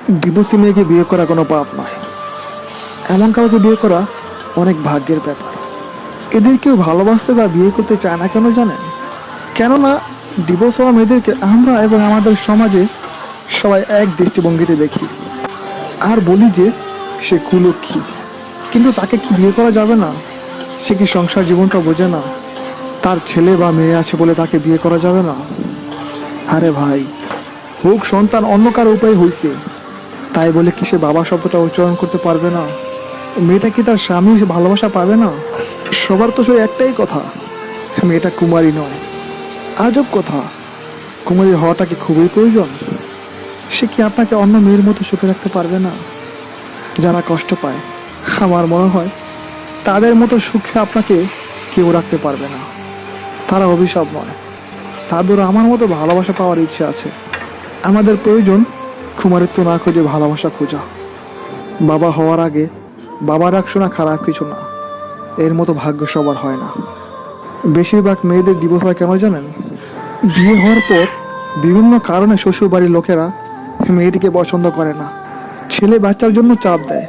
Divorcee মেয়েকে বিয়ে করা কোনো পাপ নয়। এমন কাউকে বিয়ে করা অনেক ভাগ্যের ব্যাপার। এদের কেউ ভালোবাসতে বা বিয়ে করতে চায় না কেন জানেন? কেননা ডিভোর্স হওয়া মেয়েদেরকে আমরা এবং আমাদের সমাজে সবাই এক দৃষ্টিভঙ্গিতে দেখি আর বলি যে সে কুলক্ষী। কিন্তু তাকে কি বিয়ে করা যাবে না? সে কি সংসার জীবনটা বোঝে না? তার ছেলে বা মেয়ে আছে বলে তাকে বিয়ে করা যাবে না? আরে ভাই, হোক সন্তান অন্য কারো উপায় হয়েছে, তাই বলে কি সে বাবা শব্দটা উচ্চারণ করতে পারবে না? মেয়েটা কি তার স্বামীর ভালোবাসা পাবে না? সবার তো সেই একটাই কথা, মেয়েটা কুমারী নয়। আজব কথা, কুমারী হওয়াটা কি খুবই প্রয়োজন? সে কি আপনাকে অন্য মেয়ের মতো সুখে রাখতে পারবে না? যারা কষ্ট পায়, আমার মনে হয় তাদের মতো সুখে আপনাকে কেউ রাখতে পারবে না। তারা অভিশাপ নয়, তাদের আমার মতো ভালোবাসা পাওয়ার ইচ্ছে আছে। আমাদের প্রয়োজন কুমারিত্ব না খুঁজে ভালোবাসা খোঁজা। বাবা হওয়ার আগে বাবা ডাক শোনা খারাপ কিছু না, এর মতো ভাগ্য সবার হয় না। বেশিরভাগ মেয়েদের ডিভোর্স হয় কেন জানেন? বিয়ে হওয়ার পর বিভিন্ন কারণে শ্বশুর বাড়ির লোকেরা মেয়েটিকে পছন্দ করে না, ছেলে বাচ্চার জন্য চাপ দেয়,